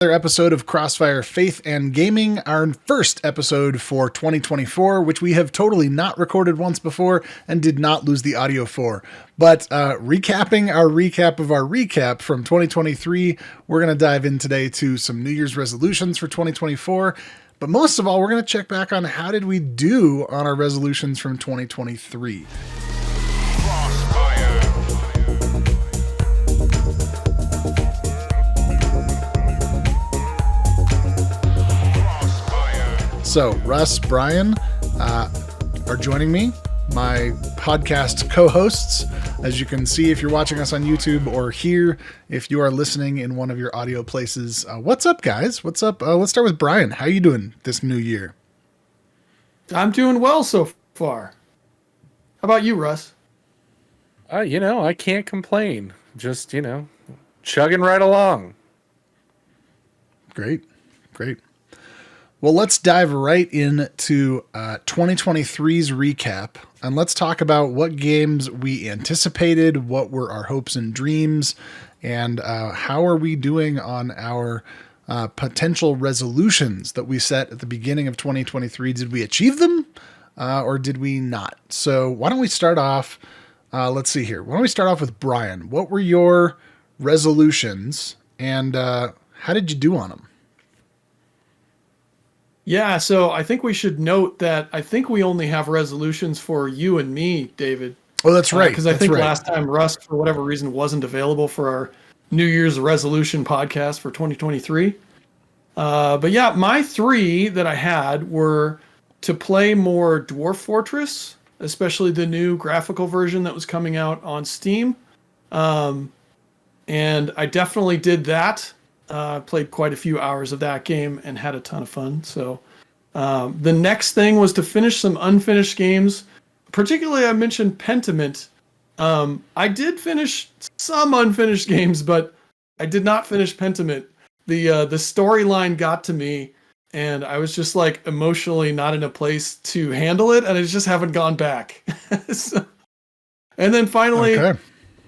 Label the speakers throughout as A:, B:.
A: episode of Crossfire Faith and Gaming, our first episode for 2024, which we have totally not recorded once before and did not lose the audio for. But recapping our recap of our recap from 2023, we're going to dive in today to some New Year's resolutions for 2024. But most of all, we're going to check back on how did we do on our resolutions from 2023. So, Russ, Brian are joining me, my podcast co-hosts. As you can see, if you're watching us on YouTube, or here, if you are listening in one of your audio places. What's up, guys? What's up? Let's start with Brian. How you doing this new year?
B: I'm doing well so far. How about you, Russ?
C: I can't complain. Just, chugging right along.
A: Great. Well, let's dive right into 2023's recap, and let's talk about what games we anticipated, what were our hopes and dreams, and how are we doing on our potential resolutions that we set at the beginning of 2023. Did we achieve them or did we not? So why don't we start off, let's see here. Why don't we start off with Brian? What were your resolutions and how did you do on them?
B: Yeah, so I think we should note that I think we only have resolutions for you and me, David.
A: Oh, that's right.
B: Because I think last time Russ, for whatever reason, wasn't available for our New Year's resolution podcast for 2023. But yeah, my three that I had were to play more Dwarf Fortress, especially the new graphical version that was coming out on Steam. And I definitely did that. Played quite a few hours of that game and had a ton of fun. So the next thing was to finish some unfinished games. Particularly, I mentioned Pentiment. I did finish some unfinished games, but I did not finish Pentiment. The storyline got to me, and I was just like emotionally not in a place to handle it, and I just haven't gone back. And then finally,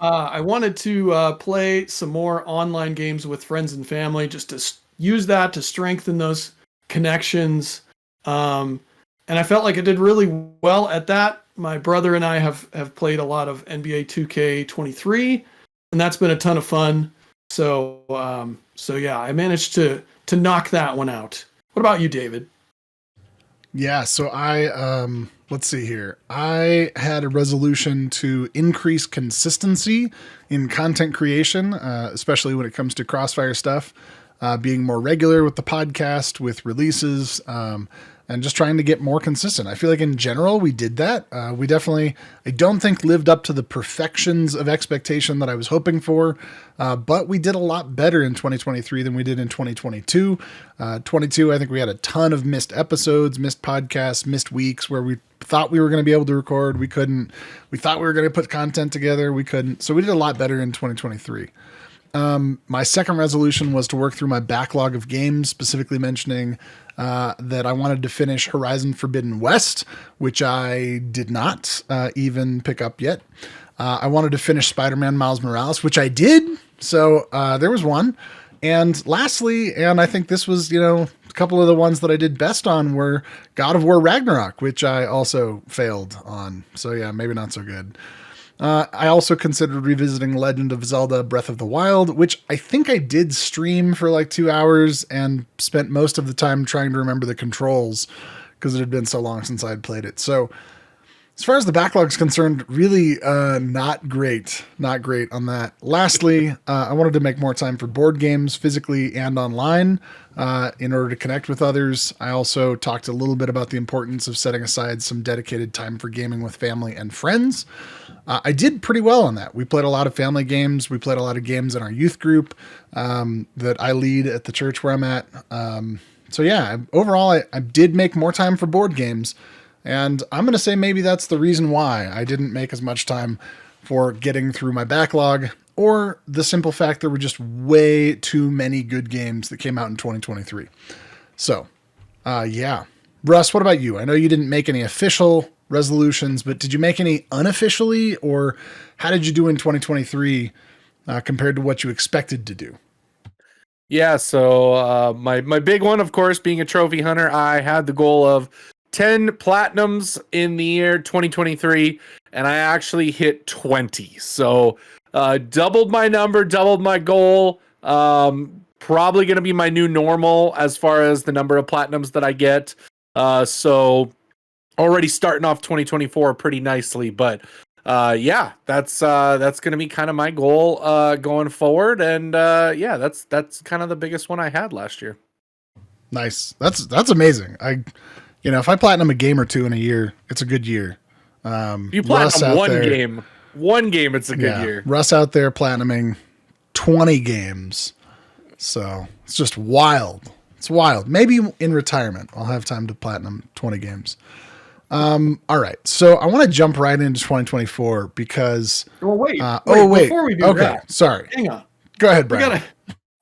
B: I wanted to play some more online games with friends and family, just to use that to strengthen those connections. And I felt like I did really well at that. My brother and I have played a lot of NBA 2K23, and that's been a ton of fun. So yeah, I managed to knock that one out. What about you, David?
A: Yeah, so let's see here. I had a resolution to increase consistency in content creation, especially when it comes to Crossfire stuff, being more regular with the podcast, with releases, and just trying to get more consistent. I feel like in general, we did that. We definitely, I don't think, lived up to the perfections of expectation that I was hoping for, but we did a lot better in 2023 than we did in 2022. 22, I think we had a ton of missed episodes, missed podcasts, missed weeks where we thought we were going to be able to record. We couldn't. We thought we were going to put content together. We couldn't. So we did a lot better in 2023. My second resolution was to work through my backlog of games, specifically mentioning that I wanted to finish Horizon Forbidden West, which I did not even pick up yet. I wanted to finish Spider-Man Miles Morales, which I did. So there was one. And lastly, and I think this was, a couple of the ones that I did best on were God of War Ragnarok, which I also failed on. So yeah, maybe not so good. I also considered revisiting Legend of Zelda Breath of the Wild, which I think I did stream for like 2 hours and spent most of the time trying to remember the controls because it had been so long since I'd played it. So as far as the backlog is concerned, really not great on that. Lastly, I wanted to make more time for board games, physically and online, in order to connect with others. I also talked a little bit about the importance of setting aside some dedicated time for gaming with family and friends. I did pretty well on that. We played a lot of family games. We played a lot of games in our youth group that I lead at the church where I'm at. So yeah, overall, I did make more time for board games. And I'm going to say maybe that's the reason why I didn't make as much time for getting through my backlog, or the simple fact there were just way too many good games that came out in 2023. So, yeah. Russ, what about you? I know you didn't make any official resolutions, but did you make any unofficially, or how did you do in 2023 compared to what you expected to do?
C: Yeah, so my big one, of course, being a trophy hunter, I had the goal of 10 platinums in the year 2023, and I actually hit 20. So doubled my number, doubled my goal. Probably going to be my new normal as far as the number of platinums that I get. So already starting off 2024 pretty nicely, but yeah, that's going to be kind of my goal going forward, and yeah, that's kind of the biggest one I had last year.
A: Nice. That's amazing. If I platinum a game or two in a year, it's a good year.
C: You platinum one game, it's a good year.
A: Russ out there platinuming 20 games. So it's just wild. It's wild. Maybe in retirement, I'll have time to platinum 20 games. All right. So I want to jump right into 2024 because.
B: Well, wait.
A: Wait.
B: Before we do that,
A: sorry.
B: Hang on.
A: Go ahead, Brian.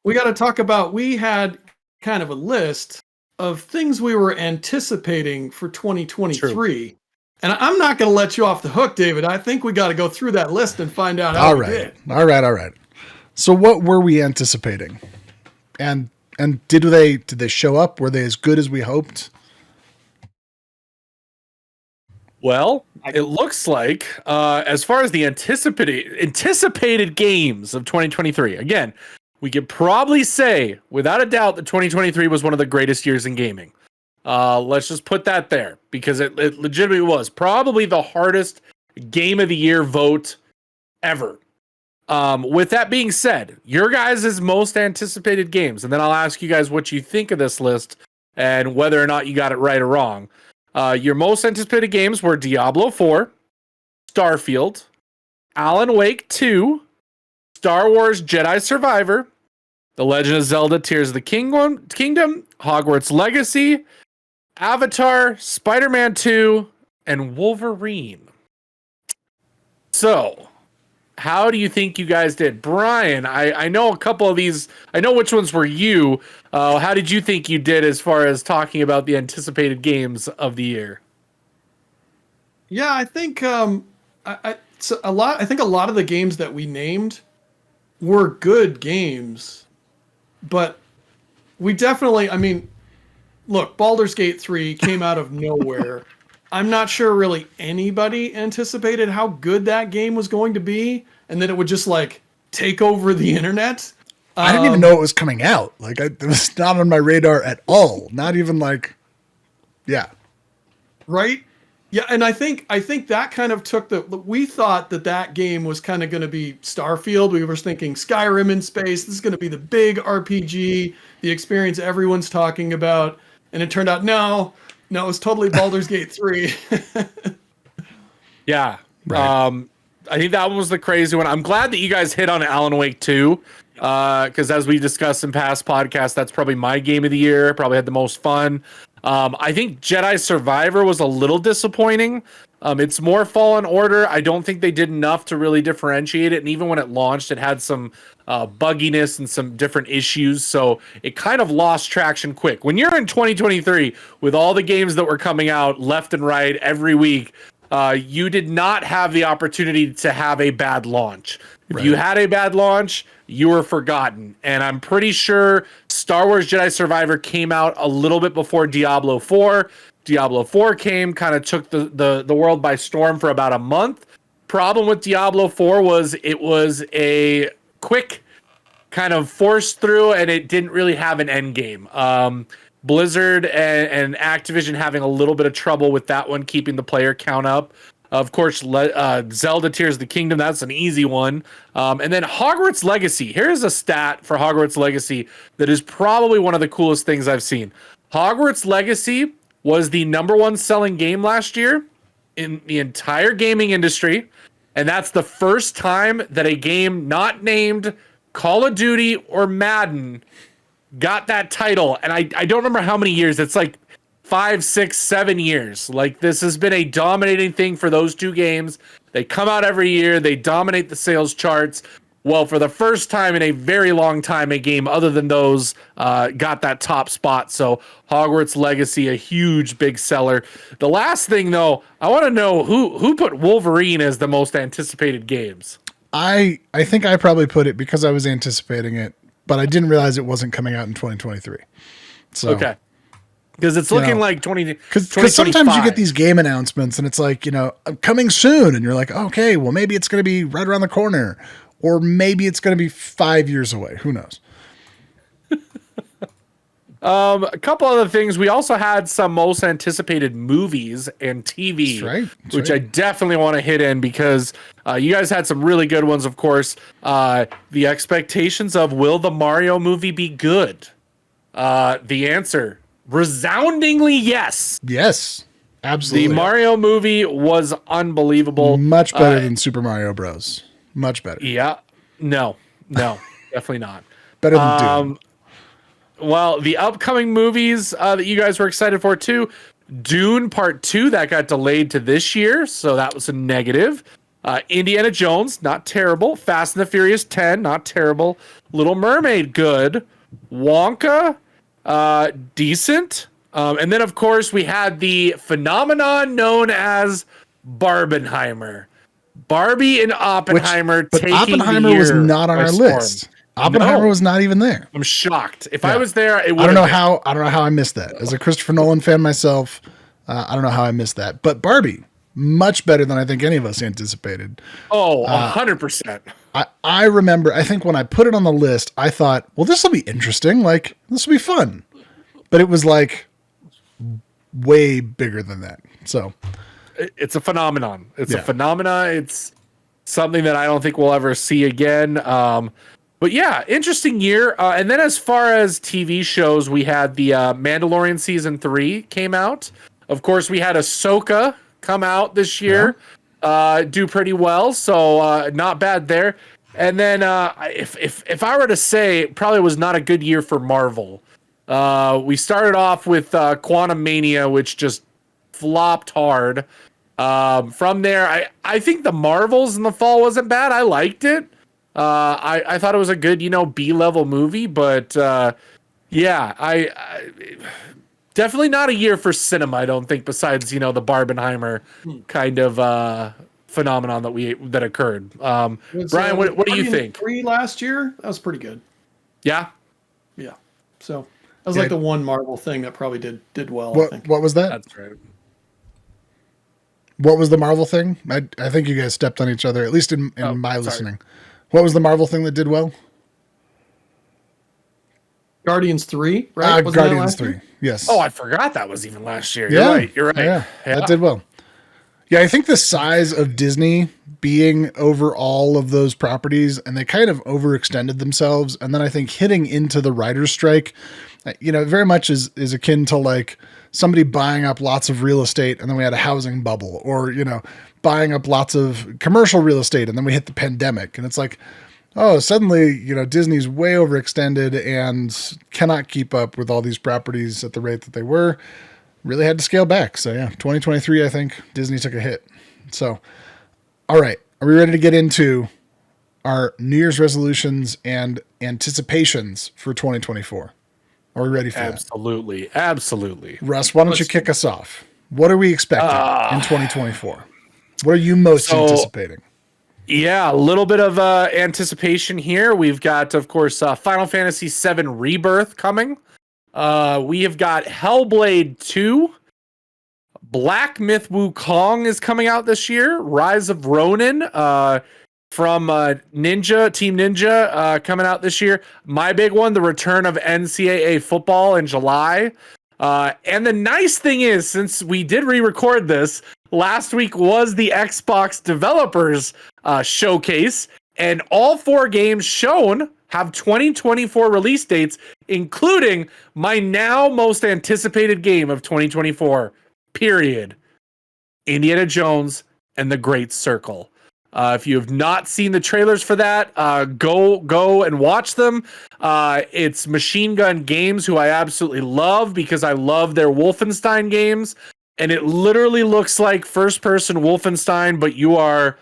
B: We got to talk about. We had kind of a list of things we were anticipating for 2023. True. And I'm not going to let you off the hook, David. I think we got to go through that list and find out how we did.
A: All right. So what were we anticipating? And did they show up? Were they as good as we hoped?
C: Well, it looks like as far as the anticipated games of 2023, again, we could probably say without a doubt that 2023 was one of the greatest years in gaming. Let's just put that there because it legitimately was probably the hardest game of the year vote ever. With that being said, your guys' most anticipated games, and then I'll ask you guys what you think of this list and whether or not you got it right or wrong. Your most anticipated games were Diablo 4, Starfield, Alan Wake 2, Star Wars Jedi Survivor, The Legend of Zelda Tears of the Kingdom, Hogwarts Legacy, Avatar, Spider-Man 2, and Wolverine. So, how do you think you guys did? Brian, I know a couple of these. I know which ones were you. How did you think you did as far as talking about the anticipated games of the year?
B: Yeah, I think I think a lot of the games that we named were good games, but we definitely. I mean, look, Baldur's Gate 3 came out of nowhere. I'm not sure really anybody anticipated how good that game was going to be, and that it would just like take over the internet.
A: I didn't even know it was coming out. Like it was not on my radar at all. Not even like, yeah.
B: Right? Yeah, and I think that kind of took we thought that game was kind of going to be Starfield. We were thinking Skyrim in space. This is going to be the big RPG, the experience everyone's talking about, and it turned out no, it was totally Baldur's Gate 3.
C: Yeah.
A: Right.
C: I think that one was the crazy one. I'm glad that you guys hit on Alan Wake 2, because as we discussed in past podcasts, that's probably my game of the year. Probably had the most fun. I think Jedi Survivor was a little disappointing. It's more Fallen Order. I don't think they did enough to really differentiate it. And even when it launched, it had some bugginess and some different issues. So it kind of lost traction quick. When you're in 2023 with all the games that were coming out left and right every week, you did not have the opportunity to have a bad launch. If you had a bad launch, you were forgotten. And I'm pretty sure Star Wars Jedi Survivor came out a little bit before Diablo 4. Diablo 4 came, kind of took the world by storm for about a month. Problem with Diablo 4 was it was a quick kind of force through, and it didn't really have an end game. Blizzard and Activision having a little bit of trouble with that one, keeping the player count up. Of course, Zelda Tears of the Kingdom, that's an easy one. And then Hogwarts Legacy. Here's a stat for Hogwarts Legacy that is probably one of the coolest things I've seen. Hogwarts Legacy was the #1 selling game last year in the entire gaming industry. And that's the first time that a game not named Call of Duty or Madden got that title. And I don't remember how many years. It's like 5, 6, 7 years. Like, this has been a dominating thing for those two games. They come out every year. They dominate the sales charts. Well, for the first time in a very long time, a game other than those got that top spot. So Hogwarts Legacy, a huge big seller. The last thing, though, I want to know who put Wolverine as the most anticipated games.
A: I think I probably put it because I was anticipating it. but I didn't realize it wasn't coming out in 2023. So
C: Okay. Because it's looking like
A: 'cause sometimes you get these game announcements and it's like, coming soon. And you're like, okay, well, maybe it's going to be right around the corner, or maybe it's going to be 5 years away. Who knows?
C: A couple other things. We also had some most anticipated movies and TV, which I definitely want to hit in because you guys had some really good ones, of course. The expectations of will the Mario movie be good? The answer, resoundingly yes.
A: Yes, absolutely.
C: The Mario movie was unbelievable.
A: Much better than Super Mario Bros. Much better.
C: Yeah. No, definitely not.
A: Better than Doom.
C: Well, the upcoming movies that you guys were excited for too, Dune Part 2, that got delayed to this year, so that was a negative. Indiana Jones, not terrible. Fast and the Furious 10, not terrible. Little Mermaid, good. Wonka, decent. And then, of course, we had the phenomenon known as Barbenheimer. Barbie and Oppenheimer
A: but Oppenheimer was not on our list. Oppenheimer was not even there.
C: I'm shocked. If I was there, it would.
A: I don't know how I missed that. As a Christopher Nolan fan myself, I don't know how I missed that. But Barbie, much better than I think any of us anticipated.
C: Oh, 100%.
A: I remember, I think when I put it on the list, I thought, well, this will be interesting. Like, this will be fun. But it was like way bigger than that. So
C: it's a phenomenon. It's a phenomena. It's something that I don't think we'll ever see again. But yeah, interesting year. And then as far as TV shows, we had the Mandalorian season 3 came out. Of course, we had Ahsoka come out this year, do pretty well. So not bad there. And then if I were to say, it probably was not a good year for Marvel. We started off with Quantum Mania, which just flopped hard. From there, I think the Marvels in the fall wasn't bad. I liked it. I thought it was a good, B-level movie, but I definitely not a year for cinema, I don't think, besides, the Barbenheimer kind of phenomenon that occurred. Brian, what do you think?
B: 3 last year? That was pretty good.
C: Yeah?
B: Yeah. So that was like the one Marvel thing that probably did well, I think.
A: What was that?
C: That's right.
A: What was the Marvel thing? I think you guys stepped on each other, at least in my listening. What was the Marvel thing that did well?
B: Guardians 3, right?
A: Guardians 3, yes.
C: Oh, I forgot that was even last year. You're right.
A: Yeah, that did well. Yeah, I think the size of Disney being over all of those properties, and they kind of overextended themselves, and then I think hitting into the writer's strike, very much is akin to like somebody buying up lots of real estate, and then we had a housing bubble, or, buying up lots of commercial real estate, and then we hit the pandemic, and it's like, oh, suddenly, Disney's way overextended and cannot keep up with all these properties at the rate that they were. Really had to scale back. So yeah, 2023, I think Disney took a hit. So, all right. Are we ready to get into our New Year's resolutions and anticipations for 2024? Are we ready for that?
C: Absolutely.
A: Russ, why don't you kick us off? What are we expecting in 2024? What are you most anticipating?
C: Yeah, a little bit of anticipation here. We've got, of course, Final Fantasy VII Rebirth coming. We have got Hellblade 2. Black Myth Wukong is coming out this year. Rise of Ronin from Team Ninja coming out this year. My big one, the return of NCAA football in July. And the nice thing is, since we did re-record this, last week was the Xbox Developers Showcase, and all 4 games shown have 2024 release dates, including my now most anticipated game of 2024, period. Indiana Jones and the Great Circle. If you have not seen the trailers for that, go and watch them. It's Machine Gun Games, who I absolutely love because I love their Wolfenstein games. And it literally looks like first-person Wolfenstein, but you are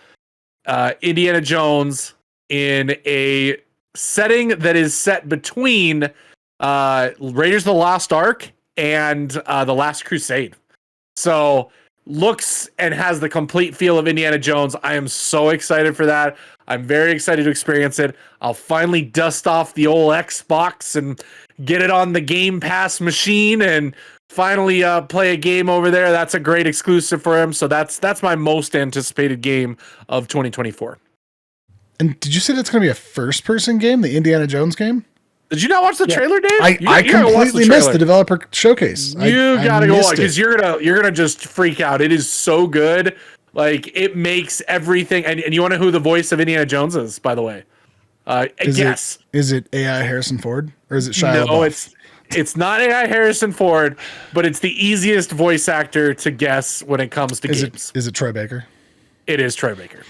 C: Indiana Jones in a setting that is set between Raiders of the Lost Ark and The Last Crusade. So looks and has the complete feel of Indiana Jones. I am so excited for that. I'm very excited to experience it. I'll finally dust off the old Xbox and get it on the Game Pass machine and finally play a game over there. That's a great exclusive for him. So that's my most anticipated game of 2024.
A: And did you say that's going to be a first-person game, the Indiana Jones game?
C: Did you not watch the trailer, Dave?
A: I completely missed the developer showcase.
C: You gotta go watch because you're gonna just freak out. It is so good. Like it makes everything. And you want to know who the voice of Indiana Jones is, by the way? Guess.
A: Is it AI Harrison Ford or is it Shia LaBeouf?
C: No, it's not AI Harrison Ford, but it's the easiest voice actor to guess when it comes to games.
A: Is it Troy Baker?
C: It is Troy Baker.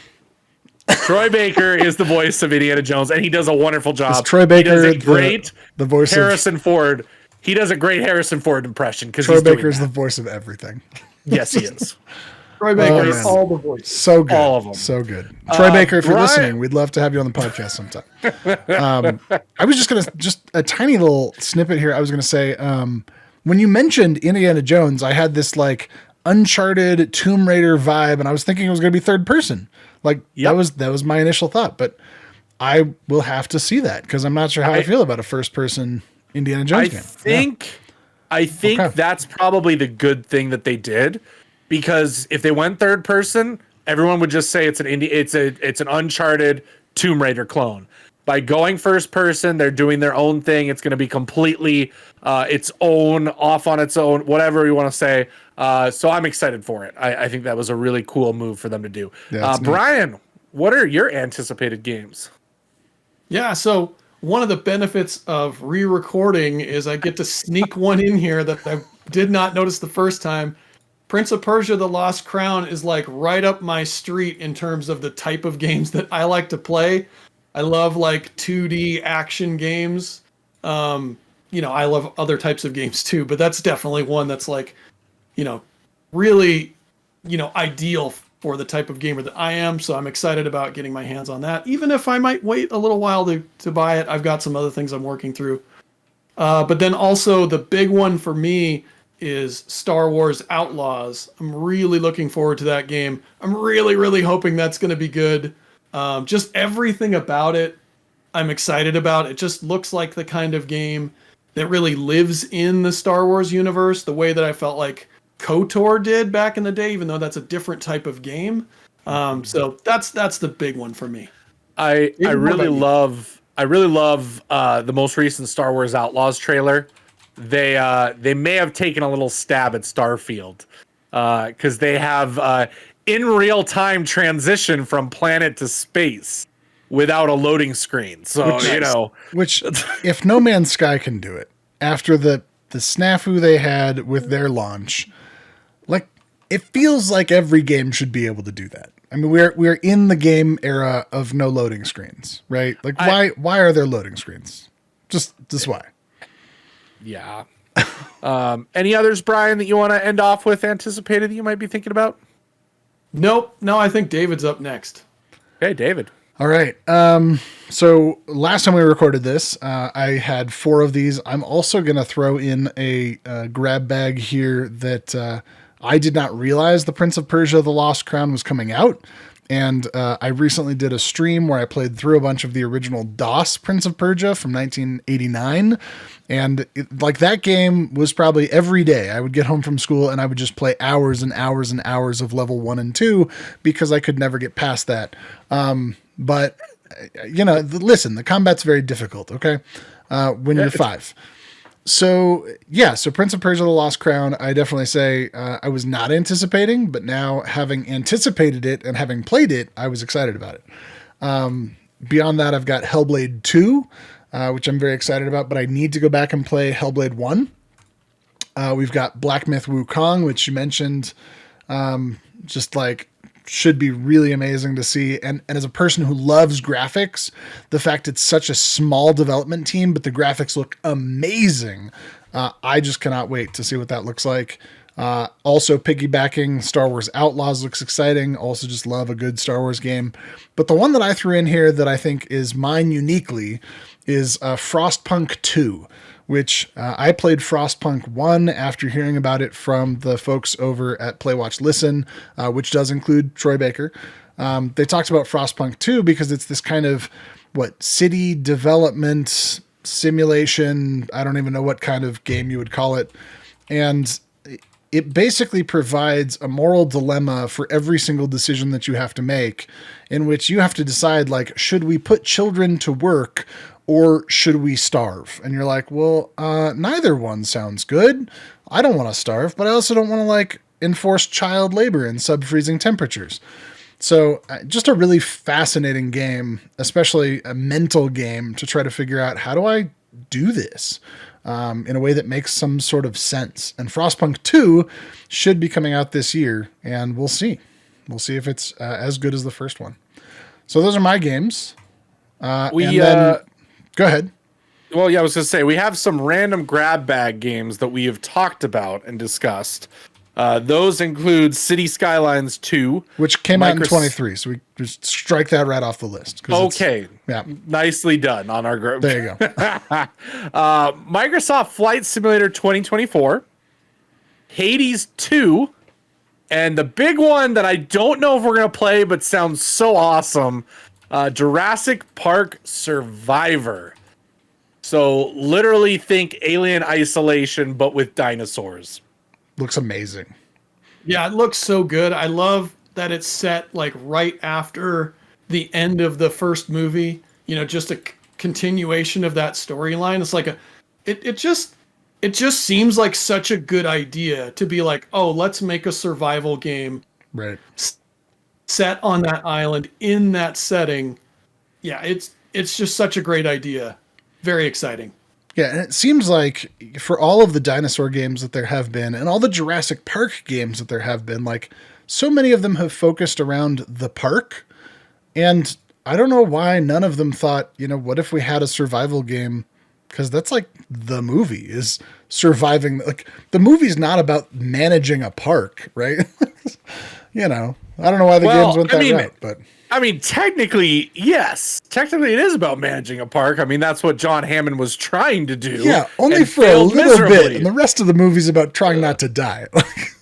C: Troy Baker is the voice of Indiana Jones, and he does a wonderful job.
A: Is Troy Baker
C: he does a great
A: the voice
C: Harrison Ford. He does a great Harrison Ford impression because
A: Troy Baker is the voice of everything.
C: Yes, he is.
B: Troy Baker is all the voices.
A: So good.
C: All of them.
A: So good. Troy Baker, if you're listening, we'd love to have you on the podcast sometime. I was just a tiny little snippet here. I was going to say, when you mentioned Indiana Jones, I had this like Uncharted Tomb Raider vibe, and I was thinking it was going to be third person. Like that was my initial thought, but I will have to see that because I'm not sure how I feel about a first person Indiana Jones game.
C: I think that's probably the good thing that they did, because if they went third person, everyone would just say it's an Uncharted Tomb Raider clone. By going first person, they're doing their own thing. It's going to be completely its own, off on its own, whatever you want to say. So I'm excited for it. I think that was a really cool move for them to do. Yeah, Brian, what are your anticipated games?
B: Yeah, so one of the benefits of re-recording is I get to sneak one in here that I did not notice the first time. Prince of Persia: The Lost Crown is like right up my street in terms of the type of games that I like to play. I love like 2D action games. I love other types of games too, but that's definitely one that's like, really, ideal for the type of gamer that I am. So I'm excited about getting my hands on that. Even if I might wait a little while to buy it, I've got some other things I'm working through. But then also the big one for me is Star Wars Outlaws. I'm really looking forward to that game. I'm really, really hoping that's going to be good. Just everything about it, I'm excited about. It just looks like the kind of game that really lives in the Star Wars universe, the way that I felt like KOTOR did back in the day, even though that's a different type of game. So that's the big one for me.
C: I really love the most recent Star Wars Outlaws trailer. They may have taken a little stab at Starfield because they have in real time transition from planet to space without a loading screen. So
A: which if No Man's Sky can do it after the snafu they had with their launch, like it feels like every game should be able to do that. I mean, we're in the game era of no loading screens, right? Like why are there loading screens? Just why?
C: Yeah. Any others, Brian, that you want to end off with anticipated that you might be thinking about?
B: Nope. No, I think David's up next.
C: Okay, David.
A: All right. So last time we recorded this, I had 4 of these. I'm also going to throw in a grab bag here that I did not realize the Prince of Persia: The Lost Crown was coming out. And I recently did a stream where I played through a bunch of the original DOS Prince of Persia from 1989. And that game was probably every day. I would get home from school and I would just play hours and hours and hours of level 1 and 2 because I could never get past that. But listen, the combat's very difficult, okay? When you're 5. So Prince of Persia: The Lost Crown, I definitely say I was not anticipating, but now having anticipated it and having played it, I was excited about it. Beyond that, I've got Hellblade 2, which I'm very excited about, but I need to go back and play Hellblade 1. We've got Black Myth Wukong, which you mentioned, should be really amazing to see. And as a person who loves graphics, the fact it's such a small development team, but the graphics look amazing. I just cannot wait to see what that looks like. Also piggybacking Star Wars Outlaws looks exciting. Also just love a good Star Wars game. But the one that I threw in here that I think is mine uniquely is Frostpunk 2, which I played Frostpunk 1 after hearing about it from the folks over at Play Watch Listen, which does include Troy Baker. They talked about Frostpunk 2 because it's this kind of city development simulation. I don't even know what kind of game you would call it. And it basically provides a moral dilemma for every single decision that you have to make, in which you have to decide, like, should we put children to work or should we starve? And you're like, well, neither one sounds good. I don't want to starve, but I also don't want to like enforce child labor in sub-freezing temperatures. So just a really fascinating game, especially a mental game to try to figure out, how do I do this in a way that makes some sort of sense? And Frostpunk 2 should be coming out this year, and we'll see. We'll see if it's as good as the first one. So those are my games. Go ahead.
C: Well, yeah, I was going to say, we have some random grab bag games that we have talked about and discussed. Those include City Skylines 2.
A: Which came out in 23, so we just strike that right off the list.
C: Okay.
A: Yeah.
C: Nicely done on our group.
A: There you go.
C: Microsoft Flight Simulator 2024. Hades 2. And the big one that I don't know if we're going to play, but sounds so awesome, Jurassic Park Survivor. So literally think Alien Isolation, but with dinosaurs.
A: Looks amazing.
B: Yeah, it looks so good. I love that it's set like right after the end of the first movie. You know, just a continuation of that storyline. It's like it just seems like such a good idea to be like, oh, let's make a survival game,
A: right,
B: set on that island in that setting. Yeah, it's just such a great idea. Very exciting.
A: Yeah, and it seems like for all of the dinosaur games that there have been and all the Jurassic Park games that there have been, like, so many of them have focused around the park. And I don't know why none of them thought, what if we had a survival game? Because that's like the movie is surviving. Like, the movie's not about managing a park, right? I don't know why the games went that route, but
C: I mean, technically, yes. Technically, it is about managing a park. I mean, that's what John Hammond was trying to do.
A: Yeah, only for a little bit. And the rest of the movie's about trying not to die.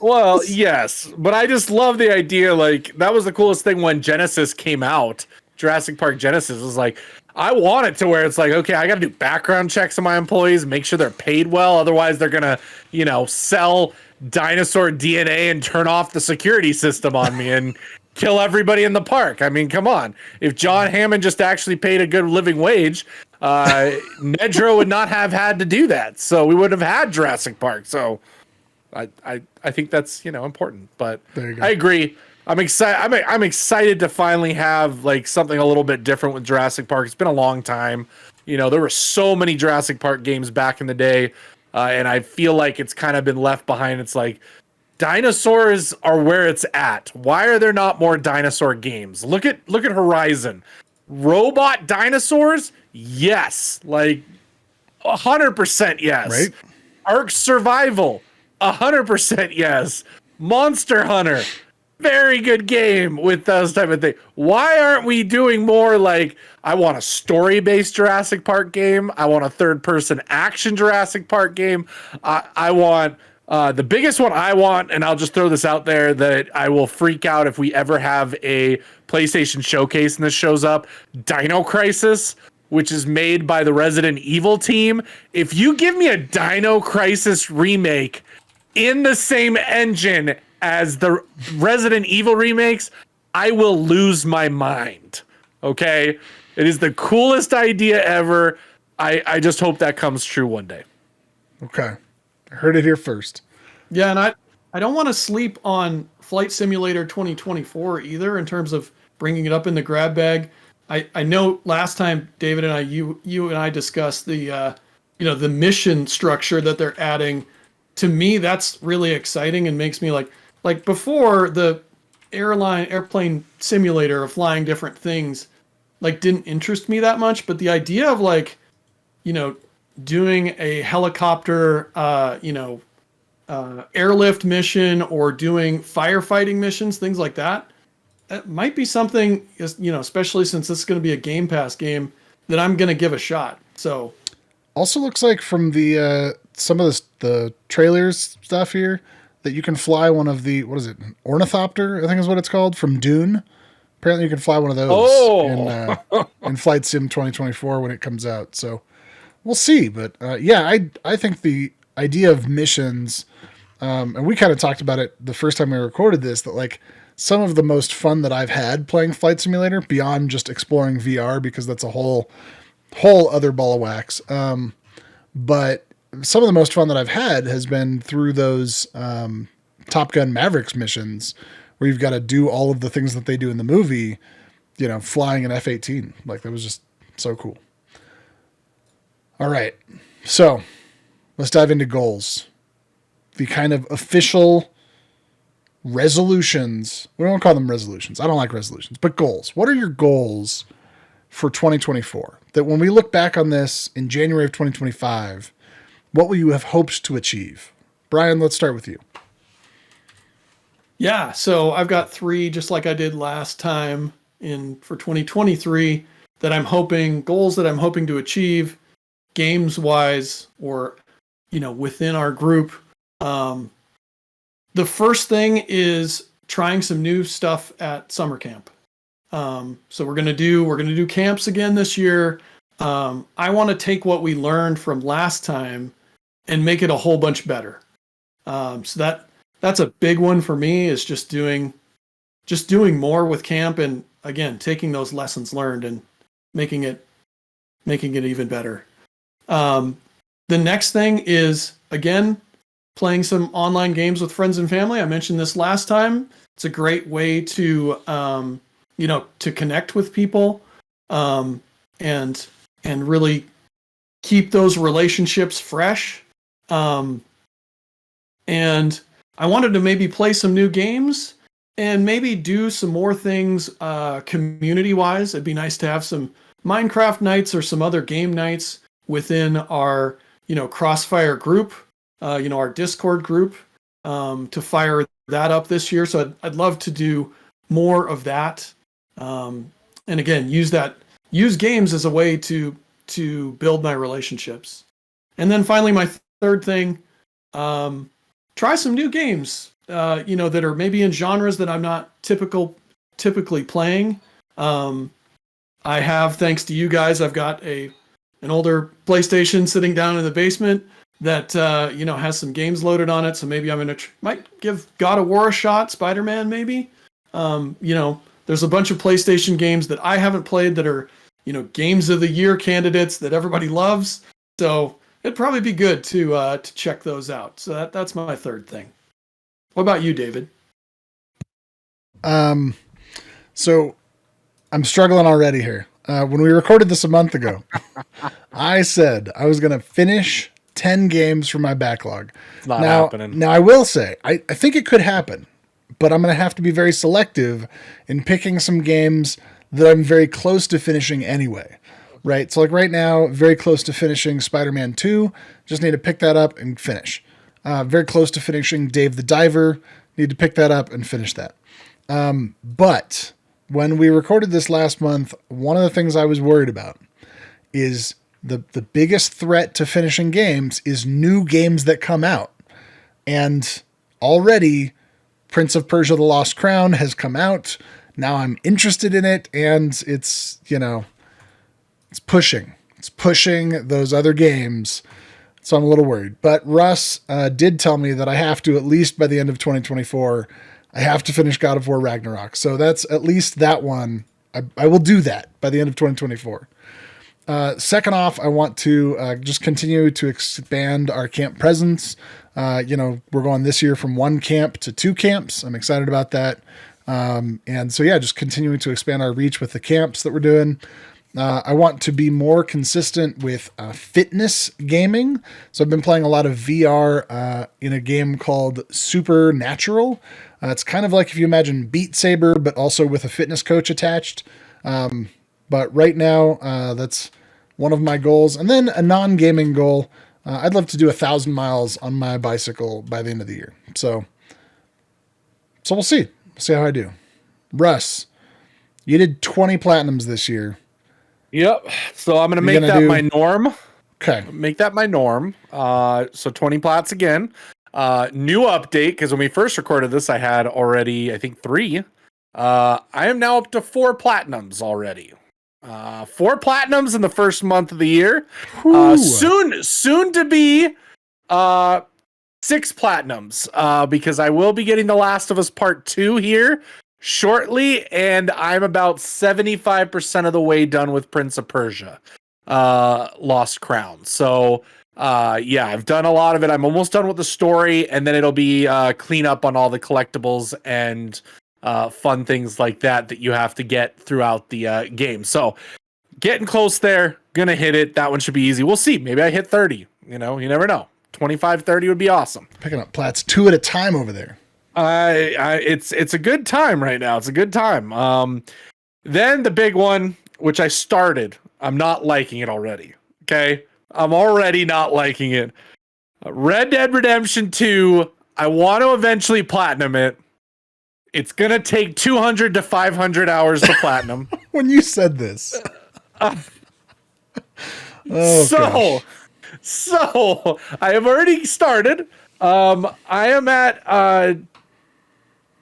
C: Well, yes. But I just love the idea. Like, that was the coolest thing when Genesis came out. Jurassic Park Genesis was like, I want it to where it's like, okay, I got to do background checks on my employees, make sure they're paid well. Otherwise, they're going to, sell dinosaur DNA and turn off the security system on me and kill everybody in the park. I mean, come on. If John Hammond just actually paid a good living wage, Nedro would not have had to do that. So we would have had Jurassic Park. So I think that's, important. But I agree. I'm excited. I'm excited to finally have like something a little bit different with Jurassic Park. It's been a long time. There were so many Jurassic Park games back in the day. And I feel like it's kind of been left behind. It's like, dinosaurs are where it's at. Why are there not more dinosaur games? Look at Horizon. Robot dinosaurs? Yes. Like 100% yes.
A: Right?
C: Ark Survival? 100% yes. Monster Hunter? Very good game with those type of things. Why aren't we doing more like, I want a story-based Jurassic Park game. I want a third-person action Jurassic Park game. I want... the biggest one I want, and I'll just throw this out there, that I will freak out if we ever have a PlayStation showcase and this shows up, Dino Crisis, which is made by the Resident Evil team. If you give me a Dino Crisis remake in the same engine as the Resident Evil remakes, I will lose my mind. Okay? It is the coolest idea ever. I just hope that comes true one day.
A: Okay. I heard it here first.
B: Yeah, and I don't want to sleep on Flight Simulator 2024 either in terms of bringing it up in the grab bag. I know last time David and I, you and I discussed the the mission structure that they're adding. To me, that's really exciting and makes me like before, the airplane simulator of flying different things like didn't interest me that much, but the idea of like doing a helicopter airlift mission or doing firefighting missions, things like that, that might be something, especially since this is going to be a Game Pass game, that I'm going to give a shot. So
A: Also looks like from the some of the trailers stuff here that you can fly one of the, what is it, an ornithopter, I think is what it's called, from Dune. Apparently you can fly one of those in Flight Sim 2024 when it comes out. So we'll see. But yeah, I think the idea of missions, and we kind of talked about it the first time we recorded this, that like some of the most fun that I've had playing Flight Simulator, beyond just exploring VR, because that's a whole other ball of wax. But some of the most fun that I've had has been through those Top Gun Mavericks missions where you've got to do all of the things that they do in the movie, you know, flying an F-18. Like, that was just so cool. All right. So let's dive into goals. The kind of official resolutions. We don't call them resolutions. I don't like resolutions, but goals. What are your goals for 2024? That when we look back on this in January of 2025, what will you have hoped to achieve? Brian, let's start with you.
B: Yeah, so I've got 3, just like I did last time for 2023, that I'm hoping, goals that I'm hoping to achieve games wise, or, you know, within our group. The first thing is trying some new stuff at summer camp. So we're gonna do camps again this year. I want to take what we learned from last time and make it a whole bunch better. So that's a big one for me, is just doing more with camp, and again, taking those lessons learned and making it even better. The next thing is, again, playing some online games with friends and family. I mentioned this last time. It's a great way to, to connect with people, and really keep those relationships fresh. And I wanted to maybe play some new games and maybe do some more things community-wise. It'd be nice to have some Minecraft nights or some other game nights within our, Crossfire group, our Discord group, to fire that up this year. So I'd love to do more of that. And again, use games as a way to build my relationships. And then finally, my third thing, try some new games, that are maybe in genres that I'm not typically playing. I have, thanks to you guys, I've got an older PlayStation sitting down in the basement that, has some games loaded on it. So maybe I'm might give God of War a shot, Spider-Man maybe. There's a bunch of PlayStation games that I haven't played that are, games of the year candidates that everybody loves. So it'd probably be good to check those out. So that's my third thing. What about you, David?
A: So I'm struggling already here. When we recorded this a month ago, I said I was going to finish 10 games from my backlog.
C: It's not happening.
A: Now I will say, I think it could happen, but I'm going to have to be very selective in picking some games that I'm very close to finishing anyway. Right. So like right now, very close to finishing Spider-Man 2. Just need to pick that up and finish. Very close to finishing Dave the Diver. Need to pick that up and finish that. But when we recorded this last month, one of the things I was worried about is the biggest threat to finishing games is new games that come out. And already Prince of Persia: The Lost Crown has come out. Now I'm interested in it, and it's pushing those other games. So I'm a little worried. But Russ did tell me that I have to, at least by the end of 2024, I have to finish God of War Ragnarok. So that's at least that one. I will do that by the end of 2024. Second off, I want to just continue to expand our camp presence. We're going this year from 1 camp to 2 camps. I'm excited about that. And so, yeah, just continuing to expand our reach with the camps that we're doing. I want to be more consistent with fitness gaming. So I've been playing a lot of VR in a game called Supernatural. It's kind of like if you imagine Beat Saber, but also with a fitness coach attached. But right now, that's one of my goals. And then a non-gaming goal. I'd love to do 1,000 miles on my bicycle by the end of the year. So we'll see. We'll see how I do. Russ, you did 20 platinums this year.
C: Yep. So I'm going to make that my norm.
A: Okay.
C: Make that my norm. So 20 plats again. New update, because when we first recorded this, I had already, I think, 3. I am now up to 4 platinums already. 4 platinums in the first month of the year. Soon to be 6 platinums, because I will be getting The Last of Us Part 2 here shortly, and I'm about 75% of the way done with Prince of Persia, Lost Crown. So yeah, I've done a lot of it. I'm almost done with the story, and then it'll be clean up on all the collectibles and fun things like that you have to get throughout the game. So getting close there, gonna hit it. That one should be easy. We'll see. Maybe I hit 30. You never know. 25, 30 would be awesome.
A: Picking up plats 2 at a time over there.
C: It's a good time right now. It's a good time. Then the big one, which I started, I'm not liking it already. Okay, I'm already not liking it. Red Dead Redemption 2. I want to eventually platinum it. It's gonna take 200 to 500 hours to platinum.
A: When you said this, gosh.
C: So I have already started. I am at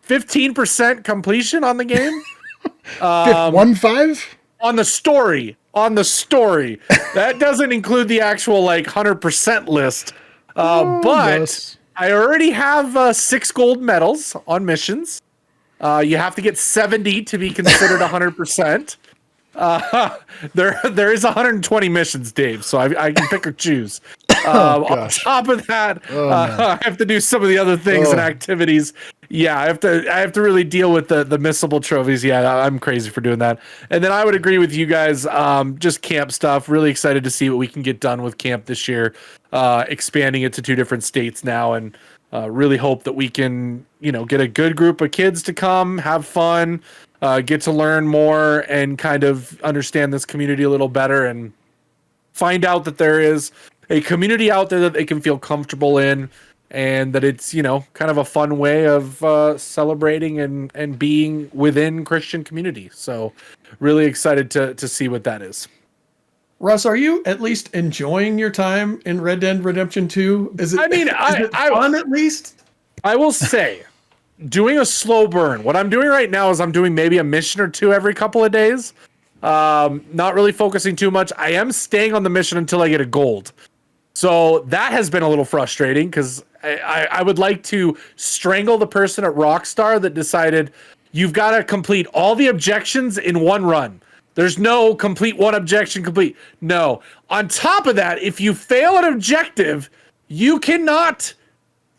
C: 15% completion on the game.
A: 1-5
C: on the story. That doesn't include the actual 100% list. But
A: yes.
C: I already have 6 gold medals on missions. You have to get 70 to be considered 100%. There is 120 missions, Dave, so I can pick or choose. On top of that, I have to do some of the other things and activities. Yeah, I have to really deal with the missable trophies. Yeah, I'm crazy for doing that. And then I would agree with you guys. Just camp stuff. Really excited to see what we can get done with camp this year. Expanding it to 2 different states now, and really hope that we can, get a good group of kids to come, have fun, get to learn more, and kind of understand this community a little better, and find out that there is a community out there that they can feel comfortable in, and that it's, kind of a fun way of celebrating and being within Christian community. So really excited to see what that is.
B: Russ, are you at least enjoying your time in Red Dead Redemption 2? Is it fun at least?
C: I will say, doing a slow burn. What I'm doing right now is I'm doing maybe a mission or 2 every couple of days. Not really focusing too much. I am staying on the mission until I get a gold. So that has been a little frustrating, because I would like to strangle the person at Rockstar that decided you've got to complete all the objections in one run. There's no complete one objection complete. No. On top of that, if you fail an objective, you cannot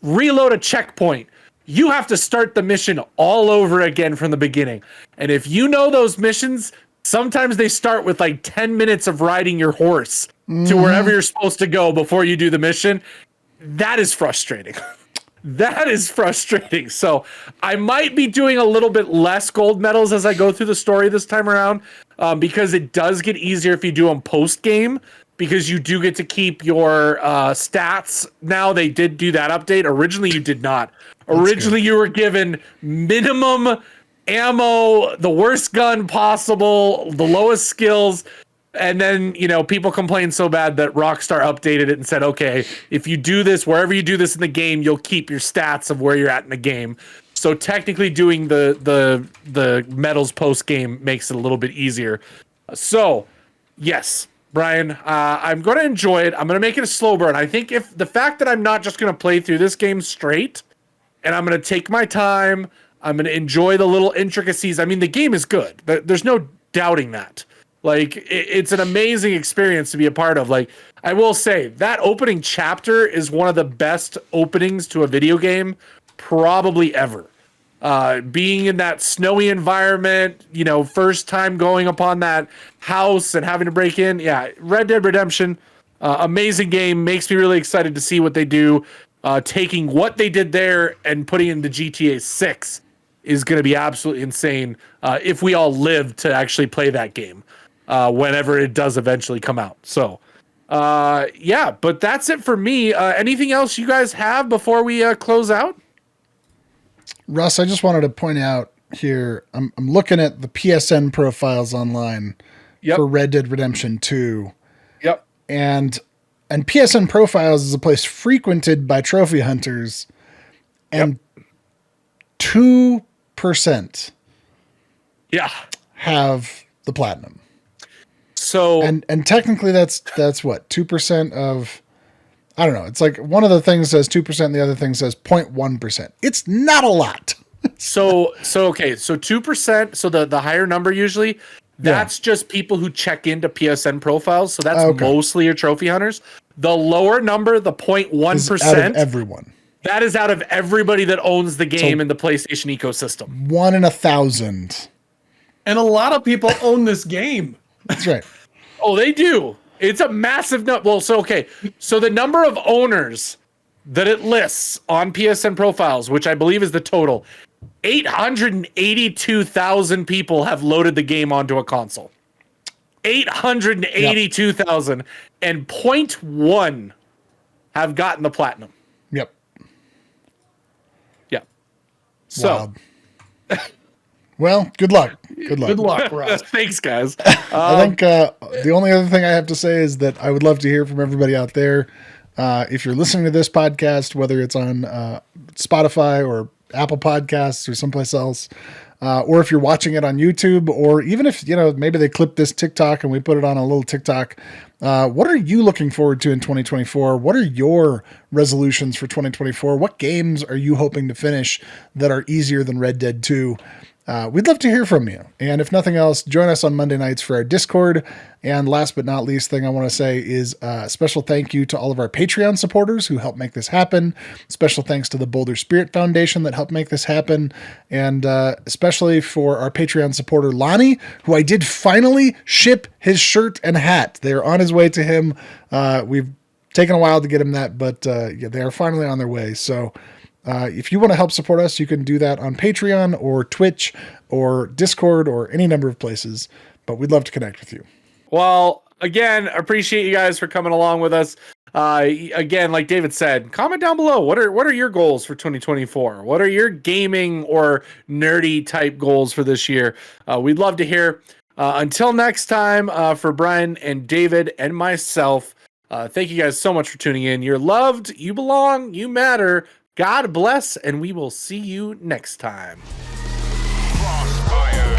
C: reload a checkpoint. You have to start the mission all over again from the beginning. And if you know those missions, sometimes they start with 10 minutes of riding your horse to wherever you're supposed to go before you do the mission. That is frustrating. That is frustrating. So I might be doing a little bit less gold medals as I go through the story this time around, because it does get easier if you do them post game, because you do get to keep your stats. Now they did do that update. Originally you did not. Originally you were given minimum ammo, the worst gun possible, the lowest skills. And then, people complained so bad that Rockstar updated it and said, okay, if you do this, wherever you do this in the game, you'll keep your stats of where you're at in the game. So technically doing the medals post game makes it a little bit easier. So yes, Brian, I'm going to enjoy it. I'm going to make it a slow burn. I think if the fact that I'm not just going to play through this game straight, and I'm going to take my time, I'm going to enjoy the little intricacies. I mean, the game is good. There's no doubting that. It's an amazing experience to be a part of. I will say that opening chapter is one of the best openings to a video game probably ever. Being in that snowy environment, first time going upon that house and having to break in. Yeah, Red Dead Redemption, amazing game. Makes me really excited to see what they do. Taking what they did there and putting into GTA 6 is going to be absolutely insane if we all live to actually play that game. Whenever it does eventually come out. So, yeah, but that's it for me. Anything else you guys have before we close out?
A: Russ, I just wanted to point out here, I'm looking at the PSN profiles online for Red Dead Redemption 2.
C: Yep.
A: And And PSN Profiles is a place frequented by trophy hunters, and 2% have the platinum.
C: So
A: and technically that's what, 2% of, I don't know. It's like one of the things says 2% and the other thing says 0.1%. It's not a lot.
C: So 2%. So the higher number usually, that's just people who check into PSN Profiles. So that's mostly your trophy hunters. The lower number, the 0.1%,
A: out of everyone.
C: That is out of everybody that owns the game in the PlayStation ecosystem.
A: 1 in 1,000.
B: And a lot of people own this game.
A: That's right.
C: Oh, they do. It's a massive number. Well, so the number of owners that it lists on PSN Profiles, which I believe is the total, 882,000 people have loaded the game onto a console. 882,000, and 0.1 have gotten the platinum.
A: Yep.
C: Yeah. So.
A: Well, good luck.
B: Good luck, Russ.
C: Thanks, guys.
A: I think the only other thing I have to say is that I would love to hear from everybody out there. If you're listening to this podcast, whether it's on Spotify or Apple Podcasts or someplace else, or if you're watching it on YouTube, or even if, maybe they clip this TikTok and we put it on a little TikTok, what are you looking forward to in 2024? What are your resolutions for 2024? What games are you hoping to finish that are easier than Red Dead 2? We'd love to hear from you. And if nothing else, join us on Monday nights for our Discord. And last but not least thing I want to say is a special thank you to all of our Patreon supporters who help make this happen. Special thanks to the Boulder Spirit Foundation that helped make this happen. And especially for our Patreon supporter, Lonnie, who I did finally ship his shirt and hat. They are on his way to him. We've taken a while to get him that, but they are finally on their way. So if you want to help support us, you can do that on Patreon or Twitch or Discord or any number of places, but we'd love to connect with you.
C: Well, again, appreciate you guys for coming along with us. Again, like David said, comment down below. What are your goals for 2024? What are your gaming or nerdy type goals for this year? We'd love to hear. Until next time, for Brian and David and myself, thank you guys so much for tuning in. You're loved, you belong, you matter. God bless, and we will see you next time.
D: Crossfire.